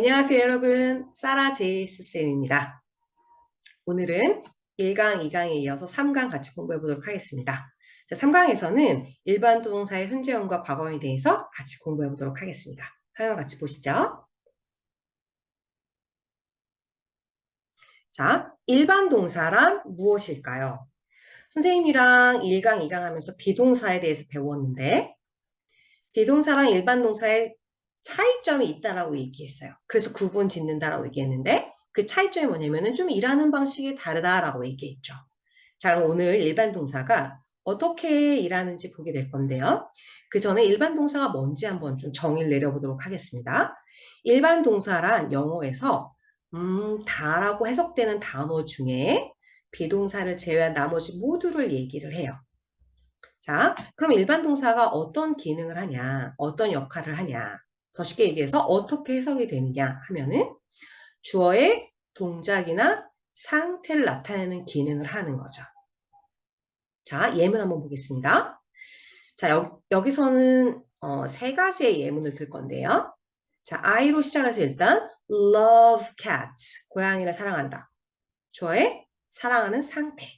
안녕하세요, 여러분. 사라 제이스 쌤입니다. 오늘은 1강, 2강에 이어서 3강 같이 공부해 보도록 하겠습니다. 자, 3강에서는 일반 동사의 현재형과 과거형에 대해서 같이 공부해 보도록 하겠습니다. 화면 같이 보시죠. 자, 일반 동사란 무엇일까요? 선생님이랑 1강, 2강 하면서 비동사에 대해서 배웠는데 비동사랑 일반 동사의 차이점이 있다라고 얘기했어요. 그래서 구분 짓는다라고 얘기했는데 그 차이점이 뭐냐면은 좀 일하는 방식이 다르다라고 얘기했죠. 자, 그럼 오늘 일반 동사가 어떻게 일하는지 보게 될 건데요. 그 전에 일반 동사가 뭔지 한번 좀 정의를 내려보도록 하겠습니다. 일반 동사란 영어에서 다라고 해석되는 단어 중에 비동사를 제외한 나머지 모두를 얘기를 해요. 자, 그럼 일반 동사가 어떤 기능을 하냐, 어떤 역할을 하냐, 더 쉽게 얘기해서 어떻게 해석이 되느냐 하면은 주어의 동작이나 상태를 나타내는 기능을 하는 거죠. 자, 예문 한번 보겠습니다. 자, 여기서는 세 가지의 예문을 들 건데요. 자, I로 시작해서 일단 love cats, 고양이를 사랑한다. 주어의 사랑하는 상태.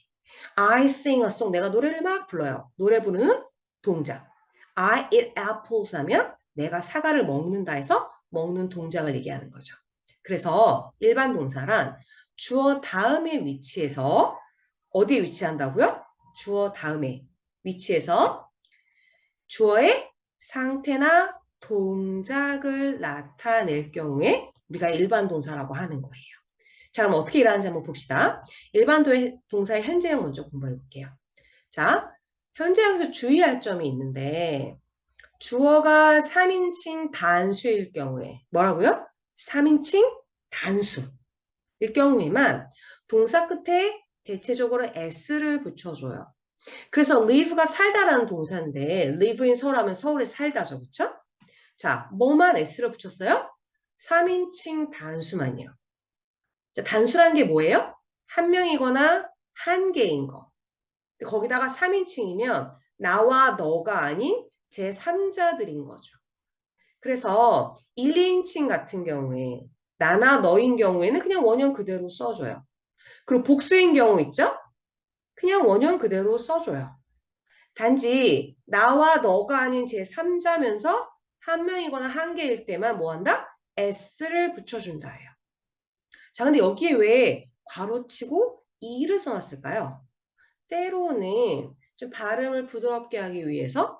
I sing a song. 내가 노래를 막 불러요. 노래 부르는 동작. I eat apples 하면 내가 사과를 먹는다 해서 먹는 동작을 얘기하는 거죠. 그래서 일반 동사란 주어 다음에 위치해서 어디에 위치한다고요? 주어 다음에 위치해서 주어의 상태나 동작을 나타낼 경우에 우리가 일반 동사라고 하는 거예요. 자, 그럼 어떻게 일하는지 한번 봅시다. 일반 동사의 현재형 먼저 공부해 볼게요. 자, 현재형에서 주의할 점이 있는데 주어가 3인칭 단수일 경우에 뭐라고요? 3인칭 단수일 경우에만 동사 끝에 대체적으로 s를 붙여줘요. 그래서 live가 살다라는 동사인데 live in 서울 하면 서울에 살다죠. 그쵸? 자, 뭐만 s를 붙였어요? 3인칭 단수만요. 자, 단수라는 게 뭐예요? 한 명이거나 한 개인 거. 거기다가 3인칭이면 나와 너가 아닌 제3자들인 거죠. 그래서 1, 2인칭 같은 경우에 나나 너인 경우에는 그냥 원형 그대로 써줘요. 그리고 복수인 경우 있죠? 그냥 원형 그대로 써줘요. 단지 나와 너가 아닌 제3자면서 한 명이거나 한 개일 때만 뭐 한다? s를 붙여준다 해요. 자, 근데 여기에 왜 괄호치고 이를 써놨을까요? 때로는 좀 발음을 부드럽게 하기 위해서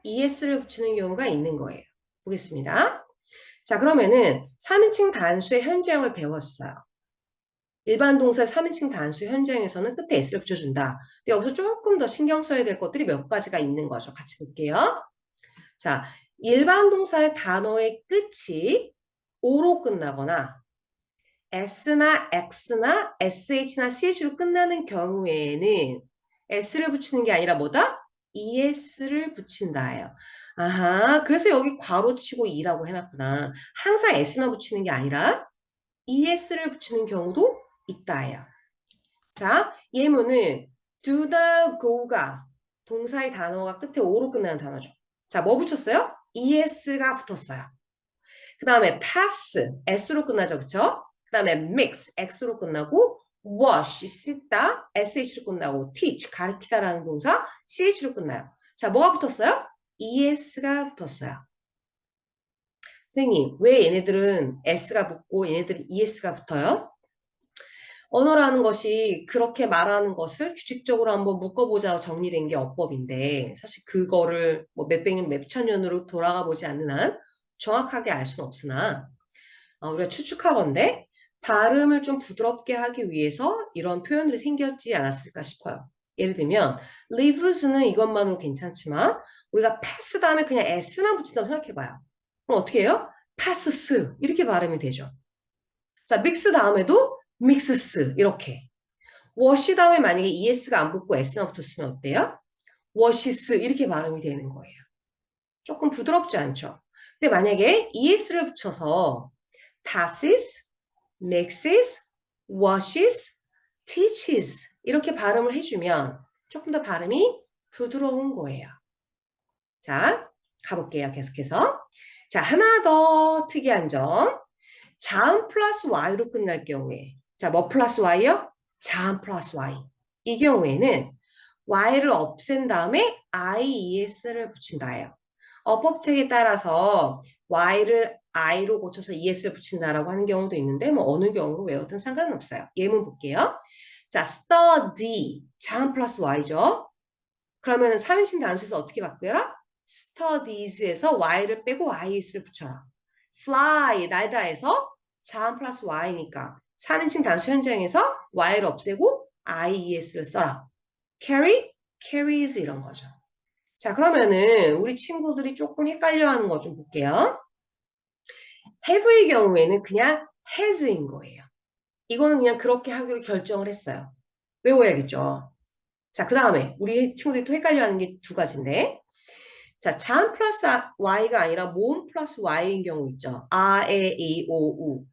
es를 붙이는 경우가 있는 거예요. 보겠습니다. 자, 그러면은 3인칭 단수의 현재형을 배웠어요. 일반 동사 3인칭 단수 현재형에서는 끝에 s를 붙여준다. 근데 여기서 조금 더 신경 써야 될 것들이 몇 가지가 있는 거죠. 같이 볼게요. 자, 일반 동사의 단어의 끝이 o로 끝나거나 s나 x나 sh나 ch로 끝나는 경우에는 s를 붙이는 게 아니라 뭐다? es를 붙인다예요. 아하, 그래서 여기 괄호치고 e라고 해놨구나. 항상 s만 붙이는 게 아니라 es를 붙이는 경우도 있다예요. 자, 예문은 do the go가 동사의 단어가 끝에 o로 끝나는 단어죠. 자, 뭐 붙였어요? es가 붙었어요. 그 다음에 pass, s로 끝나죠. 그쵸? 그 다음에 mix, x로 끝나고 wash, 씻다, sh로 끝나고 teach, 가르치다라는 동사 ch로 끝나요. 자, 뭐가 붙었어요? es가 붙었어요. 선생님, 왜 얘네들은 s가 붙고 얘네들은 es가 붙어요? 언어라는 것이 그렇게 말하는 것을 규칙적으로 한번 묶어보자 정리된 게 어법인데 사실 그거를 뭐 몇백 년, 몇천 년으로 돌아가 보지 않는 한 정확하게 알 수는 없으나 우리가 추측하건대 발음을 좀 부드럽게 하기 위해서 이런 표현들이 생겼지 않았을까 싶어요. 예를 들면 lives는 이것만으로 괜찮지만 우리가 pass 다음에 그냥 s만 붙인다고 생각해봐요. 그럼 어떻게 해요? passes 이렇게 발음이 되죠. 자, mix 다음에도 mixes 이렇게. wash 다음에 만약에 es가 안 붙고 s만 붙었으면 어때요? washes 이렇게 발음이 되는 거예요. 조금 부드럽지 않죠? 근데 만약에 es를 붙여서 passes, mixes, washes, teaches 이렇게 발음을 해주면 조금 더 발음이 부드러운 거예요. 자, 가볼게요. 계속해서. 자, 하나 더 특이한 점. 자음 플러스 y로 끝날 경우에 자, 뭐 플러스 y요? 자음 플러스 y. 이 경우에는 y를 없앤 다음에 ies를 붙인다예요. 어법책에 따라서 y를 i로 고쳐서 es를 붙인다라고 하는 경우도 있는데 뭐 어느 경우로 외우든 상관은 없어요. 예문 볼게요. 자, study 자음 플러스 y죠. 그러면 3인칭 단수에서 어떻게 바꾸어라? studies에서 y를 빼고 is를 붙여라. fly 날다에서 자음 플러스 y니까 3인칭 단수 현장에서 y를 없애고 ies를 써라. carry, carries 이런 거죠. 자, 그러면은 우리 친구들이 조금 헷갈려하는 거 좀 볼게요. have의 경우에는 그냥 has인 거예요. 이거는 그냥 그렇게 하기로 결정을 했어요. 외워야겠죠. 자, 그 다음에 우리 친구들이 또 헷갈려하는 게 두 가지인데 자, 자음 플러스 y가 아니라 모음 플러스 y인 경우 있죠. 아, 에, 이, 오, 우.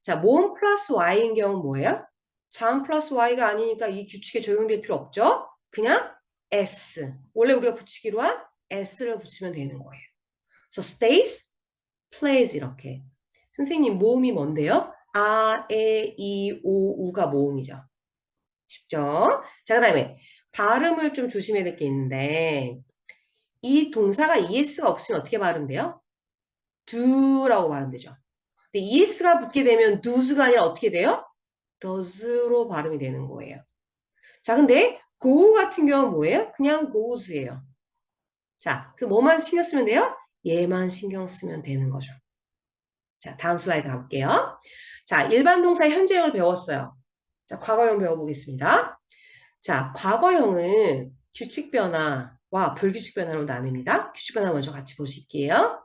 자, 모음 플러스 y인 경우 뭐예요? 자음 플러스 y가 아니니까 이 규칙에 적용될 필요 없죠? 그냥 s. 원래 우리가 붙이기로 한 s를 붙이면 되는 거예요. 그래서 stays, plays 이렇게. 선생님 모음이 뭔데요? 아, 에, 이, 오, 우가 모음이죠. 쉽죠? 자, 그 다음에 발음을 좀 조심해야 될 게 있는데 이 동사가 es가 없으면 어떻게 발음돼요? do라고 발음되죠. 근데 es가 붙게 되면 does가 아니라 어떻게 돼요? does로 발음이 되는 거예요. 자, 근데 go 같은 경우는 뭐예요? 그냥 goes예요. 자, 그래서 뭐만 신경 쓰면 돼요? 얘만 신경 쓰면 되는 거죠. 자, 다음 슬라이드 가볼게요. 자, 일반 동사의 현재형을 배웠어요. 자, 과거형 배워보겠습니다. 자, 과거형은 규칙 변화와 불규칙 변화로 나뉩니다. 규칙 변화 먼저 같이 보실게요.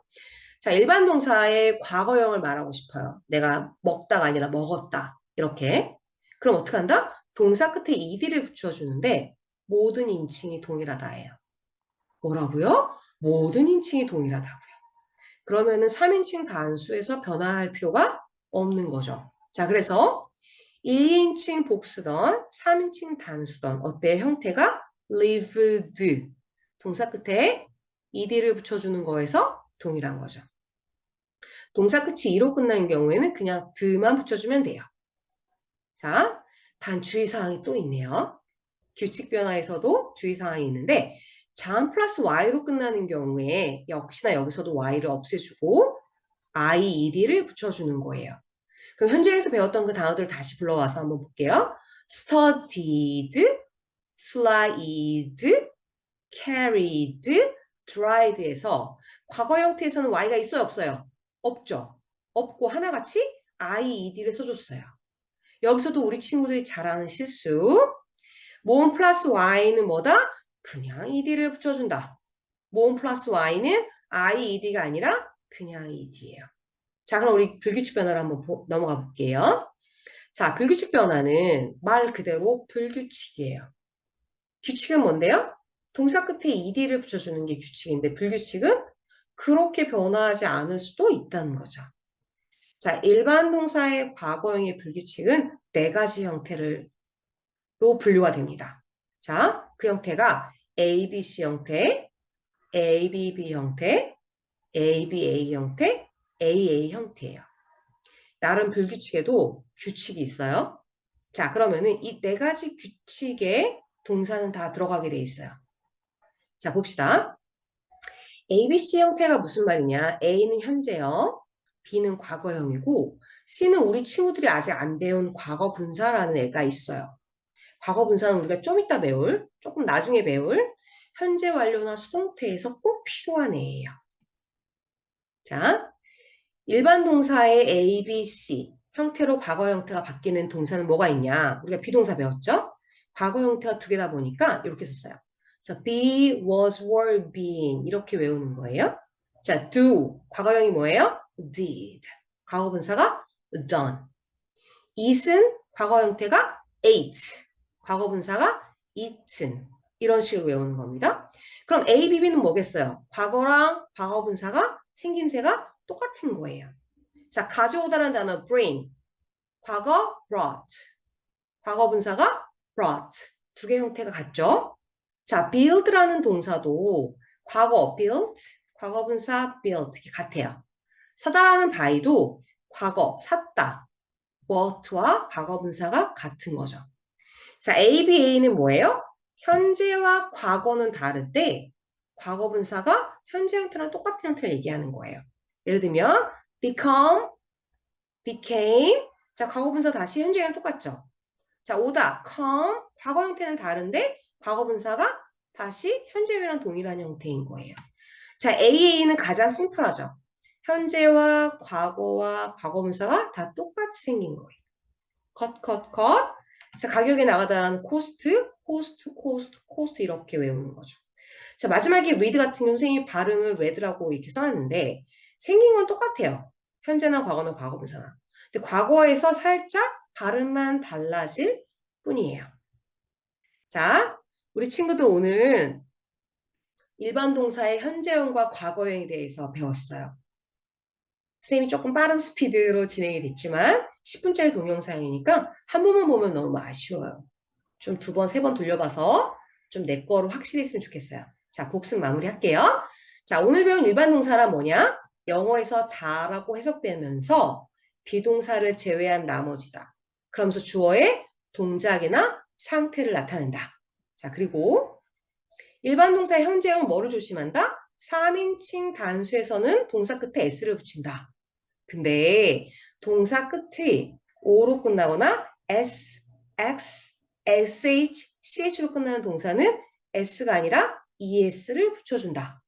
자, 일반 동사의 과거형을 말하고 싶어요. 내가 먹다가 아니라 먹었다. 이렇게. 그럼 어떻게 한다? 동사 끝에 ed를 붙여주는데 모든 인칭이 동일하다예요. 뭐라고요? 모든 인칭이 동일하다고요. 그러면은 3인칭 단수에서 변화할 필요가 없는 거죠. 자, 그래서 2인칭 복수던 3인칭 단수던 어때요? 형태가 lived. 동사 끝에 ed를 붙여주는 거에서 동일한 거죠. 동사 끝이 이로 끝나는 경우에는 그냥 드만 붙여주면 돼요. 자, 단 주의사항이 또 있네요. 규칙 변화에서도 주의사항이 있는데 자음 플러스 y로 끝나는 경우에 역시나 여기서도 y를 없애주고 ied를 붙여주는 거예요. 그럼 현재에서 배웠던 그 단어들을 다시 불러와서 한번 볼게요. studied, flied, carried, dried에서 과거 형태에서는 y가 있어요, 없어요? 없죠. 없고 하나같이 ied를 써줬어요. 여기서도 우리 친구들이 잘 아는 실수. 모음 플러스 y는 뭐다? 그냥 ed를 붙여준다. 모음 플러스 y는 ied가 아니라 그냥 ed예요. 자, 그럼 우리 불규칙 변화를 한번 넘어가 볼게요. 자, 불규칙 변화는 말 그대로 불규칙이에요. 규칙은 뭔데요? 동사 끝에 ed를 붙여주는 게 규칙인데 불규칙은 그렇게 변화하지 않을 수도 있다는 거죠. 자, 일반 동사의 과거형의 불규칙은 네 가지 형태로 분류가 됩니다. 자, 그 형태가 ABC 형태, ABB 형태, ABA 형태, AA 형태예요. 나름 불규칙에도 규칙이 있어요. 자, 그러면은 이 네 가지 규칙에 동사는 다 들어가게 돼 있어요. 자, 봅시다. ABC 형태가 무슨 말이냐? A는 현재형, B는 과거형이고, C는 우리 친구들이 아직 안 배운 과거 분사라는 애가 있어요. 과거 분사는 우리가 좀 이따 배울, 조금 나중에 배울 현재 완료나 수동태에서 꼭 필요한 애예요. 자, 일반 동사의 A, B, C 형태로 과거 형태가 바뀌는 동사는 뭐가 있냐? 우리가 비동사 배웠죠? 과거 형태가 두 개다 보니까 이렇게 썼어요. 그래서 be, was, were, been 이렇게 외우는 거예요. 자, do 과거형이 뭐예요? did. 과거 분사가 done. eat은 과거 형태가 ate. 과거 분사가 eaten. 이런 식으로 외우는 겁니다. 그럼 A, B, B는 뭐겠어요? 과거랑 과거 분사가 생김새가 똑같은 거예요. 자, 가져오다라는 단어 bring. 과거 brought. 과거 분사가 brought. 두 개 형태가 같죠? 자, build라는 동사도 과거 built, 과거 분사 built 같아요. 사다라는 바위도 과거, 샀다. bought와 과거분사가 같은 거죠. 자, ABA는 뭐예요? 현재와 과거는 다른데 과거분사가 현재 형태랑 똑같은 형태를 얘기하는 거예요. 예를 들면 become, became. 자, 과거분사 다시 현재랑 똑같죠? 자, 오다, come. 과거 형태는 다른데 과거분사가 다시 현재랑 동일한 형태인 거예요. 자, AA는 가장 심플하죠. 현재와 과거와 과거분사가 다 똑같이 생긴 거예요. 컷, 컷, 컷. 자, 가격에 나가다는 코스트, 코스트, 코스트, 코스트 이렇게 외우는 거죠. 자, 마지막에 read 같은 경우 선생님이 발음을 read라고 이렇게 써놨는데 생긴 건 똑같아요. 현재나 과거나 과거분사나. 근데 과거에서 살짝 발음만 달라질 뿐이에요. 자, 우리 친구들 오늘 일반 동사의 현재형과 과거형에 대해서 배웠어요. 선생님이 조금 빠른 스피드로 진행이 됐지만 10분짜리 동영상이니까 한 번만 보면 너무 아쉬워요. 좀 두 번, 세 번 돌려봐서 좀 내 거로 확실히 했으면 좋겠어요. 자, 복습 마무리할게요. 자, 오늘 배운 일반 동사란 뭐냐? 영어에서 다라고 해석되면서 비동사를 제외한 나머지다. 그러면서 주어의 동작이나 상태를 나타낸다. 자, 그리고 일반 동사의 현재형 뭐를 조심한다? 3인칭 단수에서는 동사 끝에 s를 붙인다. 근데 동사 끝이 o로 끝나거나 s, x, sh, ch로 끝나는 동사는 s가 아니라 es를 붙여준다.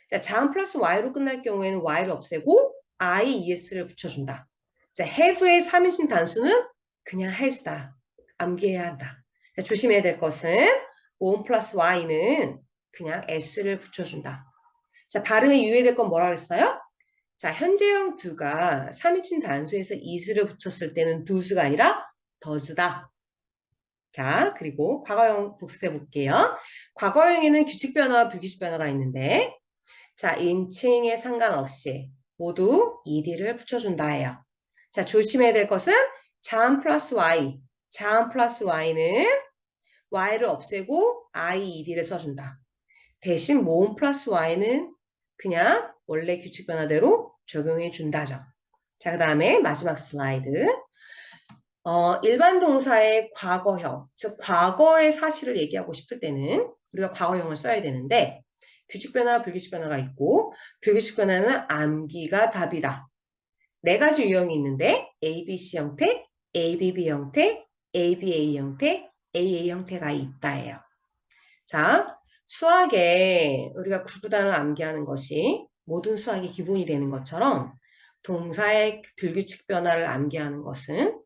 자, 자음 플러스 y로 끝날 경우에는 y를 없애고 I, es를 붙여준다. 자, have의 3인칭 단수는 그냥 has다. 암기해야 한다. 자, 조심해야 될 것은 on 플러스 y는 그냥 s를 붙여준다. 자, 발음에 유의될 건 뭐라 그랬어요? 자, 현재형 do가 3인칭 단수에서 is를 붙였을 때는 does가 아니라 does다. 자, 그리고 과거형 복습해 볼게요. 과거형에는 규칙 변화와 불규칙 변화가 있는데 자, 인칭에 상관없이 모두 ed를 붙여준다 해요. 자, 조심해야 될 것은 자음 플러스 y. 자음 플러스 y는 y를 없애고 I, ed를 써준다. 대신 모음 플러스 y는 그냥 원래 규칙 변화대로 적용해 준다죠. 자, 그 다음에 마지막 슬라이드. 일반 동사의 과거형, 즉 과거의 사실을 얘기하고 싶을 때는 우리가 과거형을 써야 되는데 규칙 변화, 불규칙 변화가 있고 불규칙 변화는 암기가 답이다. 네 가지 유형이 있는데 ABC 형태, ABB 형태, ABA 형태, AA 형태가 있다예요. 자, 수학에 우리가 구구단을 암기하는 것이 모든 수학의 기본이 되는 것처럼 동사의 불규칙 변화를 암기하는 것은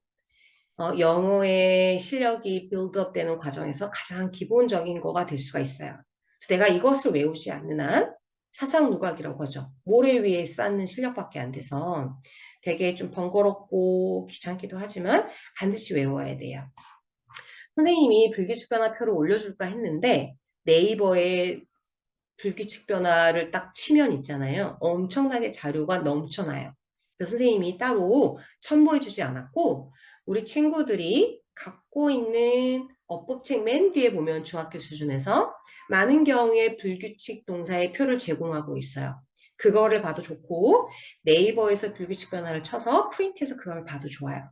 영어의 실력이 빌드업 되는 과정에서 가장 기본적인 거가 될 수가 있어요. 그래서 내가 이것을 외우지 않는 한 사상 누각이라고 하죠. 모래 위에 쌓는 실력밖에 안 돼서 되게 좀 번거롭고 귀찮기도 하지만 반드시 외워야 돼요. 선생님이 불규칙 변화표를 올려줄까 했는데 네이버에 불규칙 변화를 딱 치면 있잖아요. 엄청나게 자료가 넘쳐나요. 그래서 선생님이 따로 첨부해주지 않았고 우리 친구들이 갖고 있는 어법책 맨 뒤에 보면 중학교 수준에서 많은 경우에 불규칙 동사의 표를 제공하고 있어요. 그거를 봐도 좋고 네이버에서 불규칙 변화를 쳐서 프린트해서 그걸 봐도 좋아요.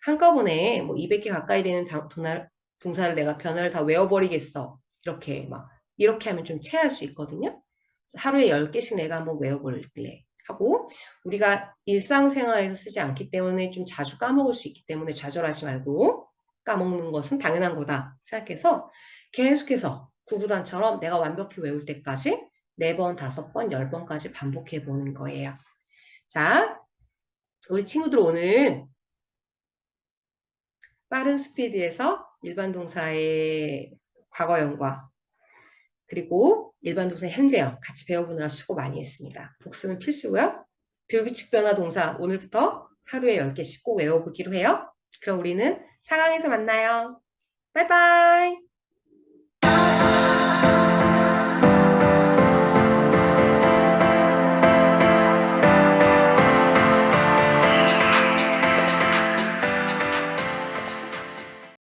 한꺼번에 뭐 200개 가까이 되는 동사를 내가 변화를 다 외워버리겠어. 이렇게 하면 좀 체할 수 있거든요. 하루에 10개씩 내가 한번 외워볼래 하고 우리가 일상생활에서 쓰지 않기 때문에 좀 자주 까먹을 수 있기 때문에 좌절하지 말고 까먹는 것은 당연한 거다 생각해서 계속해서 구구단처럼 내가 완벽히 외울 때까지 4번, 5번, 10번까지 반복해 보는 거예요. 자, 우리 친구들 오늘 빠른 스피드에서 일반 동사의 과거형과 그리고 일반 동사의 현재형 같이 배워보느라 수고 많이 했습니다. 복습은 필수고요. 불규칙 변화 동사 오늘부터 하루에 10개씩 꼭 외워보기로 해요. 그럼 우리는 4강에서 만나요. 바이바이.